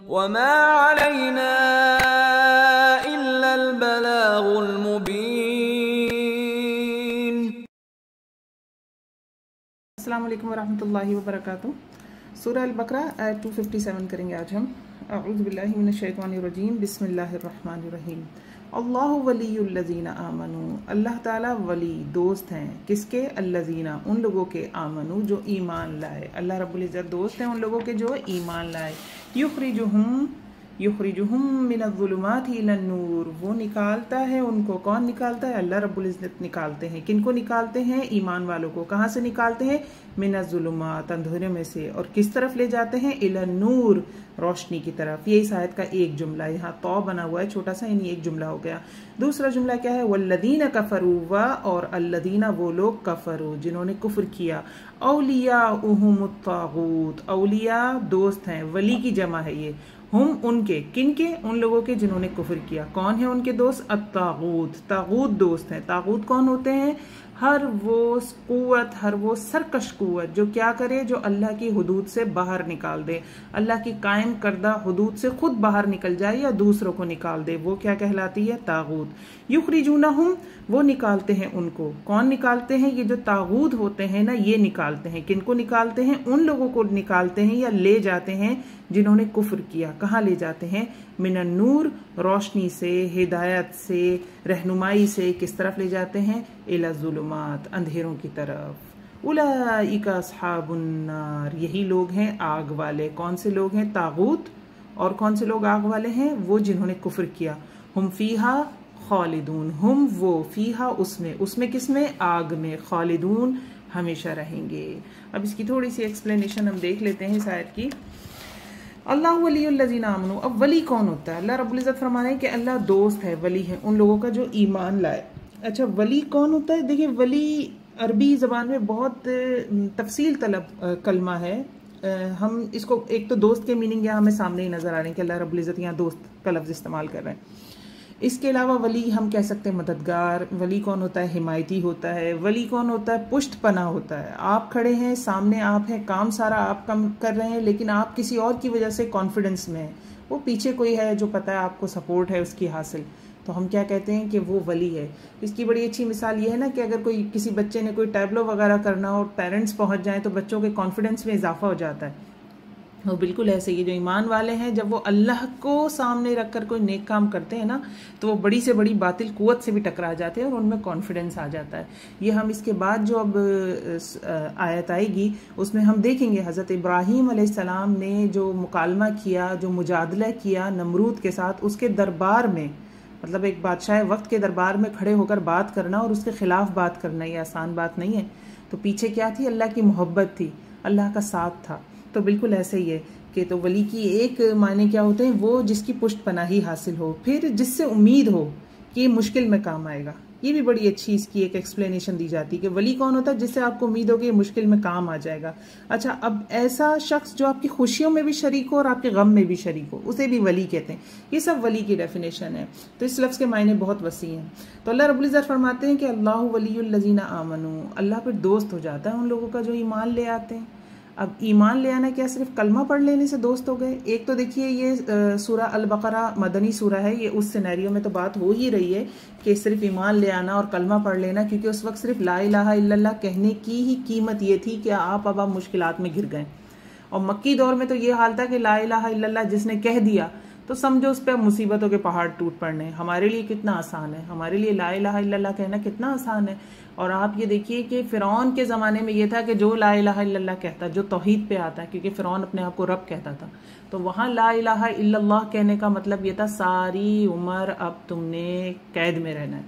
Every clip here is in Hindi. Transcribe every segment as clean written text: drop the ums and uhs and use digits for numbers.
वमा अलैना इल्लल बलागुल मुबीन। अस्सलाम वालेकुम वरहमतुल्लाहि वबरकातुहू। सूरह अल-बकरा आयत 257 करेंगे आज हम। अऊज़ु बिल्लाहि मिनश शैतानिर रजीम, बिस्मिल्लाहिर रहमानिर रहीम। अल्लाहु वलियुल लज़ीना आमनू, अल्लाह ताला वली दोस्त हैं किसके? अल्लज़ीना, उन लोगों के, आमनू जो ईमान लाए। अल्लाह रब्बुल इज़्ज़त दोस्त हैं उन लोगों के जो ईमान लाए। युखरिजुहुम मिनज़्ज़ुलुमाति इलन-नूर, वो निकालता है उनको। कौन निकालता है? अल्लाह रब्बुल इज़्ज़त निकालते हैं। किनको निकालते हैं? ईमान वालों को। कहाँ से निकालते हैं? मिनज़्ज़ुलुमात, अंधेरे में से। और किस तरफ ले जाते हैं? इलन-नूर, रोशनी की तरफ। ये इस आयत का एक जुमला, यहाँ तौ बना हुआ है छोटा सा, यानी एक जुमला हो गया। दूसरा जुमला क्या है? वल्लदीना कफरू, व और अल्लदीना वो लोग, कफरू जिन्होंने कुफ्र किया। औलियाउहुमुत तागूत, औलिया दोस्त हैं, वली की जमा है ये। हम उनके, किनके? उन लोगों के जिन्होंने कुफ्र किया। कौन है उनके दोस्त? अत्तागूत, तागूत दोस्त हैं। तागूत कौन होते हैं? हर वो कुव्वत, हर वो सरकश कुव्वत जो क्या करे, जो अल्लाह की हुदूद से बाहर निकाल दे, अल्लाह की कायम करदा हुदूद से खुद बाहर निकल जाए या दूसरों को निकाल दे, वो क्या कहलाती है? तागूत। युखरिजूनहुम, वो निकालते हैं उनको। कौन निकालते हैं? ये जो तागूत होते हैं ना, ये निकालते हैं। किनको निकालते हैं? उन लोगों को निकालते हैं या ले जाते हैं जिन्होंने कुफ्र किया। कहाँ ले जाते हैं? मिनन नूर, रोशनी से, हिदायत से, रहनुमाई से। किस तरफ ले जाते हैं? इला ज़ुलुमात, अंधेरों की तरफ। उलाइका अस्हाबुन नार, यही लोग हैं आग वाले। कौन से लोग हैं? तागूत। और कौन से लोग आग वाले हैं? वो जिन्होंने कुफ्र किया। हुम फीहा खालिदून, हम वो, फीहा उसमें, उसमें किसमें? आग में, खालिदून हमेशा रहेंगे। अब इसकी थोड़ी सी एक्सप्लेनेशन हम देख लेते हैं इस आयत की। अल्लाह वलियुल लज़ीना आमनू, अब वली कौन होता है? अल्लाह रब्बुल इज़्ज़त फरमा रहे हैं कि अल्लाह दोस्त है, वली है उन लोगों का जो ईमान लाए। अच्छा, वली कौन होता है? देखिए, वली अरबी ज़बान में बहुत तफसील तलब कलमा है। हम इसको, एक तो दोस्त के मीनिंग यहाँ हमें सामने ही नज़र आ रहे हैं कि अल्लाह रब्बुल इज़्ज़त यहाँ दोस्त का लफ्ज़ इस्तेमाल कर रहे हैं। इसके अलावा वली हम कह सकते हैं मददगार। वली कौन होता है? हिमायती होता है। वली कौन होता है? पुष्ट पना होता है। आप खड़े हैं, सामने आप हैं, काम सारा आप कम कर रहे हैं, लेकिन आप किसी और की वजह से कॉन्फिडेंस में हैं, वो पीछे कोई है जो पता है आपको सपोर्ट है उसकी हासिल, तो हम क्या कहते हैं कि वो वली है। इसकी बड़ी अच्छी मिसाल ये है ना कि अगर कोई, किसी बच्चे ने कोई टैबलो वगैरह करना हो और पेरेंट्स पहुंच जाएं तो बच्चों के कॉन्फिडेंस में इजाफा हो जाता है। वो बिल्कुल ऐसे ही जो ईमान वाले हैं, जब वो अल्लाह को सामने रखकर कोई नेक काम करते हैं ना, तो वो बड़ी से बड़ी बातिल कुव्वत से भी टकरा जाते हैं और उनमें कॉन्फिडेंस आ जाता है। ये हम इसके बाद जो अब आयत आएगी उसमें हम देखेंगे हज़रत इब्राहीम अलैहिस्सलाम ने जो मुकालमा किया, जो मुजादला किया नमरूद के साथ, उसके दरबार में, मतलब एक बादशाह वक्त के दरबार में खड़े होकर बात करना और उसके खिलाफ बात करना, ये आसान बात नहीं है। तो पीछे क्या थी? अल्लाह की मोहब्बत थी, अल्लाह का साथ था। तो बिल्कुल ऐसे ही है कि तो वली की एक मायने क्या होते हैं? वो जिसकी पुष्ट पनाही हासिल हो, फिर जिससे उम्मीद हो कि मुश्किल में काम आएगा। ये भी बड़ी अच्छी इसकी एक एक्सप्लेनेशन दी जाती है कि वली कौन होता है? जिससे आपको उम्मीद हो कि मुश्किल में काम आ जाएगा। अच्छा, अब ऐसा शख्स जो आपकी खुशियों में भी शरीक हो और आपके गम में भी शरीक हो, उसे भी वली कहते हैं। ये सब वली की डेफिनेशन है। तो इस लफ्ज़ के मायने बहुत वसी हैं। तो अल्लाह रब्बुल इज़्ज़त फरमाते हैं कि अल्लाह वलियुल लज़ीना आमनू, अल्लाह फिर दोस्त हो जाता है उन लोगों का जो ईमान ले आते हैं। अब ईमान ले आना क्या सिर्फ कलमा पढ़ लेने से दोस्त हो गए? एक तो देखिए, ये सूरा अल-बकरा मदनी सूरा है, ये उस सिनेरियो में तो बात हो ही रही है कि सिर्फ ईमान ले आना और कलमा पढ़ लेना, क्योंकि उस वक्त सिर्फ ला इलाहा इल्लल्लाह कहने की ही कीमत ये थी कि आप मुश्किलात में घिर गए। और मक्की दौर में तो ये हाल था कि ला इलाहा इल्लल्लाह जिसने कह दिया तो समझो उस पर मुसीबतों के पहाड़ टूट पड़ने। हमारे लिए कितना आसान है, हमारे लिए ला इलाहा इल्लल्लाह कहना कितना आसान है। और आप ये देखिए कि फ़िरौन के ज़माने में ये था कि जो ला इलाहा इल्लल्लाह कहता, जो तौहीद पे आता है, क्योंकि फ़िरौन अपने आप को रब कहता था, तो वहाँ ला इलाहा इल्लल्लाह कहने का मतलब ये था सारी उम्र अब तुमने कैद में रहना है।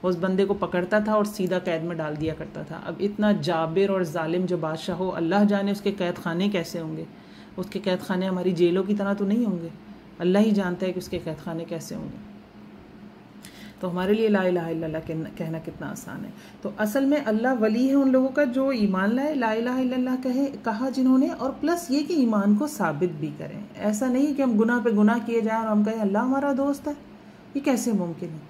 वो उस बंदे को पकड़ता था और सीधा कैद में डाल दिया करता था। अब इतना जाबिर और जालिम जो बादशाह हो, अल्लाह जाने उसके कैद खाने कैसे होंगे। उसके कैद खाने हमारी जेलों की तरह तो नहीं होंगे, अल्लाह ही जानता है कि उसके कैद खाने कैसे होंगे। तो हमारे लिए ला इलाहा इल्लल्लाह कहना कितना आसान है। तो असल में अल्लाह वली है उन लोगों का जो ईमान लाए, ला इलाहा इल्लल्लाह कहा जिन्होंने, और प्लस ये कि ईमान को साबित भी करें। ऐसा नहीं कि हम गुनाह पे गुनाह किए जाएं और हम कहें अल्लाह हमारा दोस्त है, ये कैसे मुमकिन है?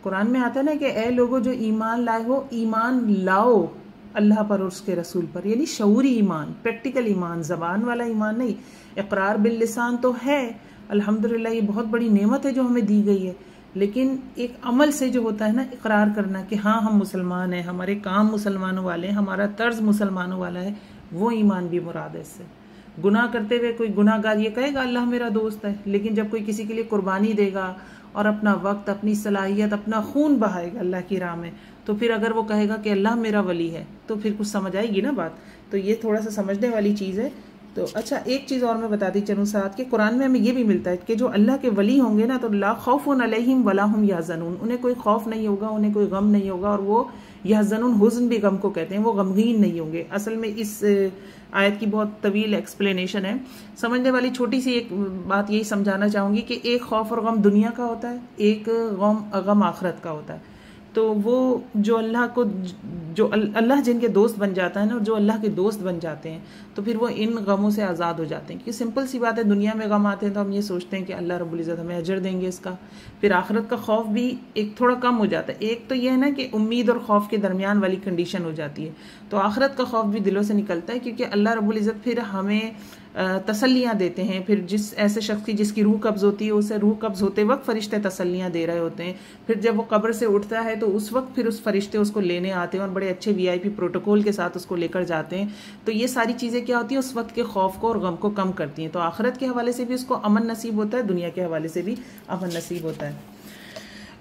कुरान में आता है ना कि ए लोगो जो ईमान लाए हो, ईमान लाओ अल्लाह पर और उसके रसूल पर, यानी शऊरी ईमान, प्रैक्टिकल ईमान, ज़बान वाला ईमान नहीं। इकरार बिल लिसान तो है, अल्हम्दुलिल्लाह ये बहुत बड़ी नेमत है जो हमें दी गई है। लेकिन एक अमल से जो होता है ना, इकरार करना कि हाँ हम मुसलमान हैं, हमारे काम मुसलमानों वाले हैं, हमारा तर्ज मुसलमानों वाला है, वो ईमान भी मुराद है इससे। गुनाह करते हुए कोई गुनाहगार ये कहेगा अल्लाह मेरा दोस्त है, लेकिन जब कोई किसी के लिए कुर्बानी देगा और अपना वक्त, अपनी सलाहियत, अपना खून बहाएगा अल्लाह की राह में, तो फिर अगर वो कहेगा कि अल्लाह मेरा वली है, तो फिर कुछ समझ आएगी ना बात। तो ये थोड़ा सा समझने वाली चीज़ है। तो अच्छा, एक चीज़ और मैं बताती चलूँ साथ के, कुरान में हमें ये भी मिलता है कि जो अल्लाह के वली होंगे ना, तो ला खौफुन अलैहिम वला हुम यहज़नून, उन्हें कोई खौफ नहीं होगा, उन्हें कोई गम नहीं होगा। और वो यहज़नून, हुज़्न भी गम को कहते हैं, वो गमगीन नहीं होंगे। असल में इस आयत की बहुत तवील एक्सप्लेनेशन है। समझने वाली छोटी सी एक बात यही समझाना चाहूँगी कि एक खौफ और गम दुनिया का होता है, एक गम आखिरत का होता है। तो वो जो अल्लाह जिनके दोस्त बन जाता है ना, जो अल्लाह के दोस्त बन जाते हैं, तो फिर वो इन गमों से आज़ाद हो जाते हैं। क्योंकि सिंपल सी बात है, दुनिया में गम आते हैं तो हम ये सोचते हैं कि अल्लाह रब्बुल इज़्ज़त हमें अजर देंगे इसका। फिर आखिरत का खौफ भी एक थोड़ा कम हो जाता है। एक तो ये है ना कि उम्मीद और खौफ के दरमियान वाली कंडीशन हो जाती है, तो आखिरत का खौफ भी दिलों से निकलता है, क्योंकि अल्लाह रब्बुल इज़्ज़त फिर हमें तसल्लियाँ देते हैं। फिर जिस ऐसे शख्स की जिसकी रूह कब्ज़ होती है, उसे रूह कब्ज़ होते वक्त फरिश्ते तसल्लियाँ दे रहे होते हैं। फिर जब वो कब्र से उठता है तो उस वक्त फिर उस फरिश्ते उसको लेने आते हैं और बड़े अच्छे VIP प्रोटोकॉल के साथ उसको लेकर जाते हैं। तो ये सारी चीज़ें क्या होती हैं, उस वक्त के खौफ को और गम को कम करती हैं। तो आखिरत के हवाले से भी उसको अमन नसीब होता है, दुनिया के हवाले से भी अमन नसीब होता है।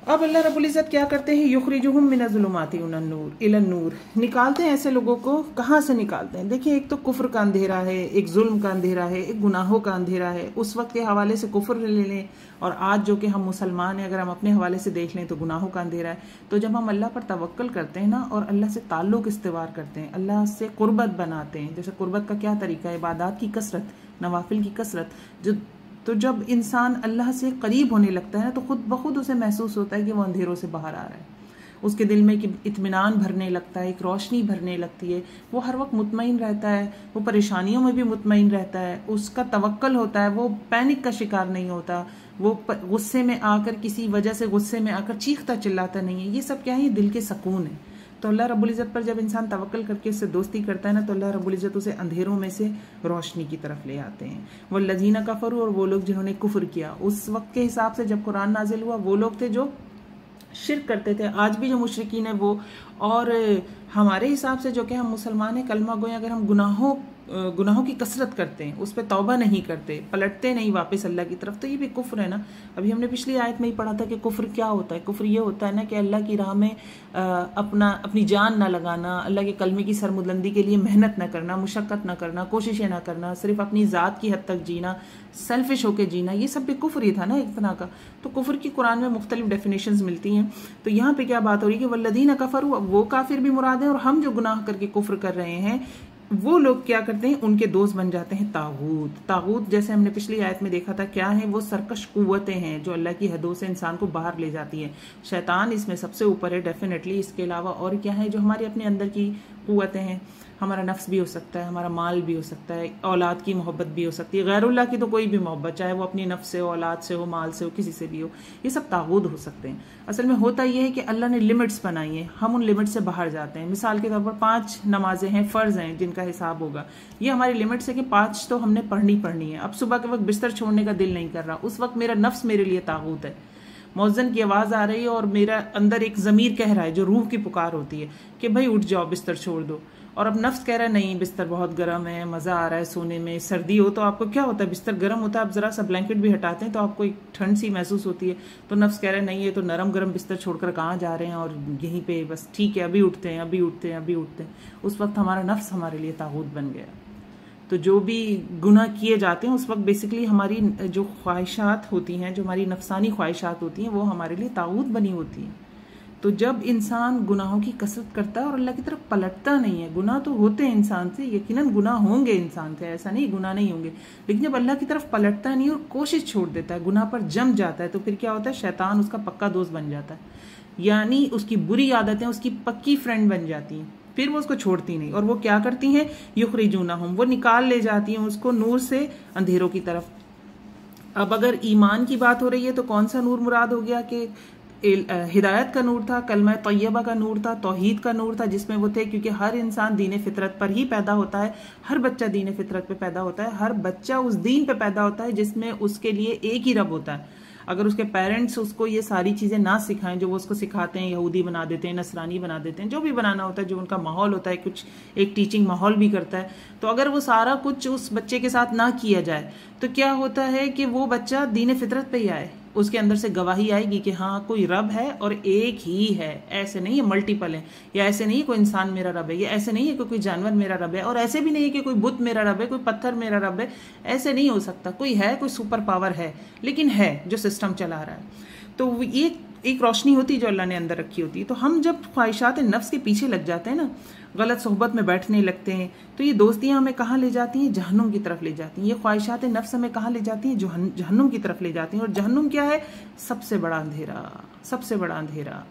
अब अल्लाह रब्बुल इज़्ज़त क्या करते हैं, युखरिजुहुम मिनज़्ज़ुलुमाति इलन नूर, निकालते हैं ऐसे लोगों को। कहाँ से निकालते हैं? देखिए, एक तो कुफ्र का अंधेरा है, एक जुल्म का अंधेरा है, एक गुनाहों का अंधेरा है। उस वक्त के हवाले से कुफ्र ले लें, और आज जो कि हम मुसलमान हैं, अगर हम अपने हवाले से देख लें तो गुनाहों का अंधेरा है। तो जब हम अल्लाह पर तवक्कल करते हैं ना, और अल्लाह से ताल्लुक़ इस्तिवार करते हैं, अल्लाह से कुर्बत बनाते हैं। जैसे कुर्बत का क्या तरीका है? इबादत की कसरत, नवाफिल की कसरत। तो जब इंसान अल्लाह से करीब होने लगता है ना, तो खुद ब खुद उसे महसूस होता है कि वो अंधेरों से बाहर आ रहा है। उसके दिल में एक इत्मीनान भरने लगता है, एक रोशनी भरने लगती है। वो हर वक्त मुतमईन रहता है, वो परेशानियों में भी मुतमईन रहता है, उसका तवक्कल होता है, वो पैनिक का शिकार नहीं होता, वो गुस्से में आकर, किसी वजह से गुस्से में आकर चीखता चिल्लाता नहीं है। ये सब क्या है? दिल के सुकून है। तो अल्लाह रब्बुल इज़्ज़त पर जब इंसान तवक्कल करके उससे दोस्ती करता है ना, तो अल्लाह रब्बुल इज़्ज़त उसे अंधेरों में से रोशनी की तरफ ले आते हैं। वल्लज़ीना कफ़रू, और वो लोग जिन्होंने कुफ्र किया। उस वक्त के हिसाब से जब कुरान नाजिल हुआ, वो लोग थे जो शिर्क करते थे। आज भी जो मुशरिकीन है वो, और हमारे हिसाब से जो कि हम मुसलमान हैं, कलमा गोए, अगर हम गुनाहों की कसरत करते हैं, उस पर तौबा नहीं करते, पलटते नहीं वापस अल्लाह की तरफ, तो ये भी कुफ्र है ना। अभी हमने पिछली आयत में ही पढ़ा था कि कुफ्र क्या होता है। कुफ्र ये होता है ना कि अल्लाह की राह में अपनी जान ना लगाना, अल्लाह के कलमे की सरबुलंदी के लिए मेहनत ना करना, मुशक्क़त ना करना, कोशिशें ना करना, सिर्फ अपनी ज़ात की हद तक जीना, सेल्फिश होकर जीना, ये सब भी कुफ्र ही था ना एक तरह का। तो कुफ्र की कुरान में मुख्तलिफ डेफिनेशंस मिलती हैं। तो यहाँ पे क्या बात हो रही है कि वल्लज़ीना कफ़रू, वो काफिर भी मुराद है, और हम जो गुनाह करके कुफ्र कर रहे हैं, वो लोग क्या करते हैं, उनके दोस्त बन जाते हैं तागूत। तागूत जैसे हमने पिछली आयत में देखा था, क्या है वो? सरकश कुव्वतें हैं जो अल्लाह की हदों से इंसान को बाहर ले जाती है। शैतान इसमें सबसे ऊपर है डेफिनेटली। इसके अलावा और क्या है जो हमारे अपने अंदर की कुव्वतें हैं? हमारा नफ्स भी हो सकता है, हमारा माल भी हो सकता है, औलाद की मोहब्बत भी हो सकती है, गैरुल्लाह की तो कोई भी मोहब्बत, चाहे वो अपनी नफ्स से हो, औलाद से हो, माल से हो, किसी से भी हो, ये सब तागूत हो सकते हैं। असल में होता यह है कि अल्लाह ने लिमिट्स बनाई हैं, हम उन लिमिट से बाहर जाते हैं। मिसाल के तौर पर 5 नमाजें हैं, फ़र्ज़ हैं, जिनका हिसाब होगा। ये हमारी लिमिट्स है कि 5 तो हमने पढ़नी है। अब सुबह के वक्त बिस्तर छोड़ने का दिल नहीं कर रहा, उस वक्त मेरा नफ्स मेरे लिए तागूत है। मौज़न की आवाज़ आ रही है और मेरा अंदर एक ज़मीर कह रहा है, जो रूह की पुकार होती है कि भाई उठ जाओ, बिस्तर छोड़ दो। और अब नफ्स कह रहा है नहीं, बिस्तर बहुत गर्म है, मज़ा आ रहा है सोने में। सर्दी हो तो आपको क्या होता है, बिस्तर गर्म होता है, आप ज़रा सा ब्लैंकेट भी हटाते हैं तो आपको एक ठंड सी महसूस होती है। तो नफ्स कह रहा है नहीं, ये तो नरम गरम बिस्तर छोड़कर कहाँ जा रहे हैं, और यहीं पे बस ठीक है, अभी उठते हैं, अभी उठते हैं, अभी उठते हैं। उस वक्त हमारा नफ्स हमारे लिए तागूत बन गया। तो जो भी गुनाह किए जाते हैं उस वक्त बेसिकली हमारी जो ख्वाहिशात होती हैं, जो हमारी नफसानी ख्वाहिशात होती हैं, वो हमारे लिए तागूत बनी होती हैं। तो जब इंसान गुनाहों की कसरत करता है और अल्लाह की तरफ पलटता नहीं है, गुनाह तो होते हैं इंसान से, यकीनन गुनाह होंगे इंसान से, ऐसा नहीं गुनाह नहीं होंगे, लेकिन जब अल्लाह की तरफ पलटता नहीं और कोशिश छोड़ देता है, गुनाह पर जम जाता है, तो फिर क्या होता है, शैतान उसका पक्का दोस्त बन जाता है। यानी उसकी बुरी आदतें उसकी पक्की फ्रेंड बन जाती हैं, फिर वो उसको छोड़ती नहीं। और वो क्या करती हैं, युखरिजूनहुम, वो निकाल ले जाती हैं उसको नूर से अंधेरों की तरफ। अब अगर ईमान की बात हो रही है तो कौन सा नूर मुराद हो गया कि हिदायत का नूर था, कलमा तैयबा का नूर था, तौहीद का नूर था जिसमें वो थे, क्योंकि हर इंसान दीन फितरत पर ही पैदा होता है, हर बच्चा दीन फितरत पे पैदा होता है, हर बच्चा उस दीन पे पैदा होता है जिसमें उसके लिए एक ही रब होता है। अगर उसके पेरेंट्स उसको ये सारी चीज़ें ना सिखाएं जो वो उसको सिखाते हैं, यहूदी बना देते हैं, नसरानी बना देते हैं, जो भी बनाना होता है, जो उनका माहौल होता है, कुछ एक टीचिंग माहौल भी करता है, तो अगर वो सारा कुछ उस बच्चे के साथ ना किया जाए तो क्या होता है कि वो बच्चा दीन फितरत पे ही आए, उसके अंदर से गवाही आएगी कि हाँ कोई रब है और एक ही है, ऐसे नहीं है मल्टीपल है, या ऐसे नहीं है कोई इंसान मेरा रब है, या ऐसे नहीं है कि कोई जानवर मेरा रब है, और ऐसे भी नहीं है कि कोई बुत मेरा रब है, कोई पत्थर मेरा रब है, ऐसे नहीं हो सकता। कोई है, कोई सुपर पावर है, लेकिन है जो सिस्टम चला रहा है। तो ये एक रोशनी होती है जो अल्लाह ने अंदर रखी होती है। तो हम जब ख्वाहिशात नफ्स के पीछे लग जाते हैं ना, गलत सोहबत में बैठने लगते हैं, तो ये दोस्तियां हमें कहाँ ले जाती हैं? जहन्नुम की तरफ ले जाती हैं। ये ख्वाहिशात नफ्स हमें कहाँ ले जाती हैं? जहन्नुम की तरफ ले जाती हैं। और जहन्नुम क्या है? सबसे बड़ा अंधेरा, सबसे बड़ा अंधेरा।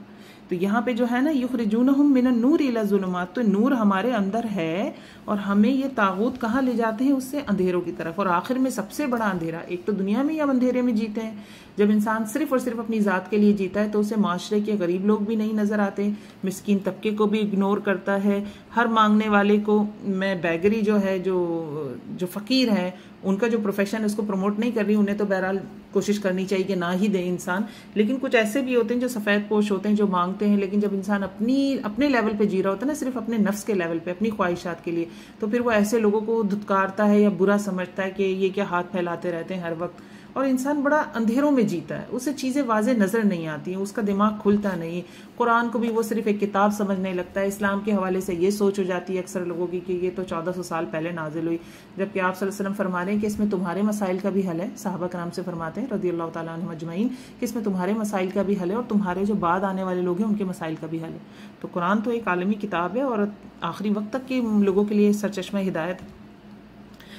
तो यहाँ पे जो है ना, युखरिजूनहुम मिनन नूर इला ज़ुलुमात, तो नूर हमारे अंदर है और हमें ये तागूत कहाँ ले जाते हैं? उससे अंधेरों की तरफ। और आखिर में सबसे बड़ा अंधेरा, एक तो दुनिया में ही अब अंधेरे में जीते हैं। जब इंसान सिर्फ और सिर्फ अपनी ज़ात के लिए जीता है तो उसे माशरे के गरीब लोग भी नहीं नज़र आते, मिस्कीन तबके को भी इग्नोर करता है, हर मांगने वाले को, मैं बैगरी जो है, जो फ़कीर है, उनका जो प्रोफेशन है उसको प्रमोट नहीं कर रही, उन्हें तो बहरहाल कोशिश करनी चाहिए कि ना ही दे इंसान। लेकिन कुछ ऐसे भी होते हैं जो सफ़ेद पोश होते हैं, जो मांगते हैं, लेकिन जब इंसान अपने लेवल पे जी रहा होता है ना, सिर्फ अपने नफ्स के लेवल पे, अपनी ख्वाहिशात के लिए, तो फिर वो ऐसे लोगों को धुतकारता है या बुरा समझता है कि ये क्या हाथ फैलाते रहते हैं हर वक्त। और इंसान बड़ा अंधेरों में जीता है, उसे चीज़ें वाज़े नज़र नहीं आती हैं, उसका दिमाग खुलता नहीं। कुरान को भी वो सिर्फ एक किताब समझने लगता है। इस्लाम के हवाले से ये सोच हो जाती है अक्सर लोगों की कि ये तो 1400 साल पहले नाजिल हुई, जबकि आप सल्लल्लाहु अलैहि वसल्लम फरमा रहे हैं कि इसमें तुम्हारे मसाइल का भी हल है। सहाबा कराम से फरमाते हैं रज़ियल्लाहु ताला अन्हुम अजमईन कि इसमें तुम्हारे मसाइल का भी हल है और तुम्हारे जो बाद आने वाले लोग हैं उनके मसाइल का भी हल है। तो कुरान तो एक आलमी किताब है और आखिरी वक्त तक के लोगों के लिए सरचश्मा हिदायत है।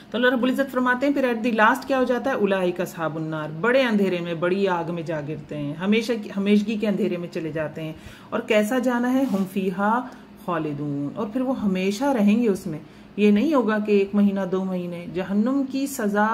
तो अल्लाह रब्बुल इज़्ज़त फरमाते हैं फिर एट दी लास्ट क्या हो जाता है? उलाइका अस्हाबुन नार, बड़े अंधेरे में, बड़ी आग में जा गिरते हैं, हमेशगी के अंधेरे में चले जाते हैं। और कैसा जाना है? हुम फीहा खालिदून, और फिर वो हमेशा रहेंगे उसमें। ये नहीं होगा कि 1 महीना 2 महीने। जहन्नुम की सज़ा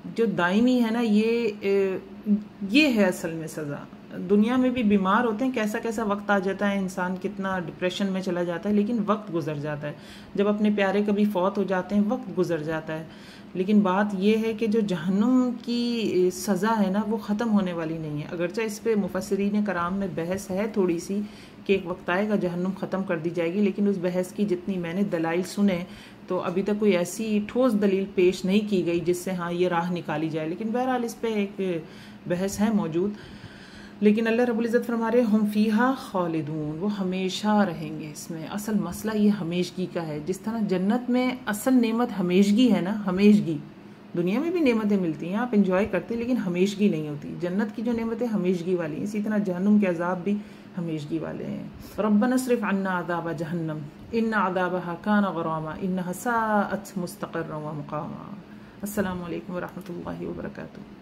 जो दायमी है ना, ये है असल में सज़ा। दुनिया में भी बीमार होते हैं, कैसा कैसा वक्त आ जाता है, इंसान कितना डिप्रेशन में चला जाता है, लेकिन वक्त गुजर जाता है। जब अपने प्यारे कभी फौत हो जाते हैं, वक्त गुजर जाता है। लेकिन बात यह है कि जो जहन्नुम की सज़ा है ना, वो ख़त्म होने वाली नहीं है। अगरचे इस पर मुफस्सिरीन कराम में बहस है थोड़ी सी कि एक वक्त आएगा जहन्नुम ख़त्म कर दी जाएगी, लेकिन उस बहस की जितनी मैंने दलाइल सुने तो अभी तक कोई ऐसी ठोस दलील पेश नहीं की गई जिससे हाँ ये राह निकाली जाए। लेकिन बहरहाल इस पर एक बहस है मौजूद। लेकिन अल्लाह रब्बुल इज़्ज़त फरमा रहे हम फीहा खालिदून, वो हमेशा रहेंगे इसमें। असल मसला ये हमेशगी का है। जिस तरह जन्नत में असल नेमत हमेशगी है ना, हमेशगी, दुनिया में भी नेमतें मिलती हैं, आप इंजॉय करते हैं, लेकिन हमेशगी नहीं होती। जन्नत की जो नेमतें हमेशगी वाली हैं, इसी तरह जहन्नुम के अजाब भी हमेशगी वाले हैं। रब्बना स्रिफ अन्ना अज़ाब जहन्नम इन्ना अज़ाबहा कान गरामा इन्नहा साअत मुस्तक़र्रन व मुक़ामा। अस्सलामु अलैकुम व रहमतुल्लाहि व बरकातुहू।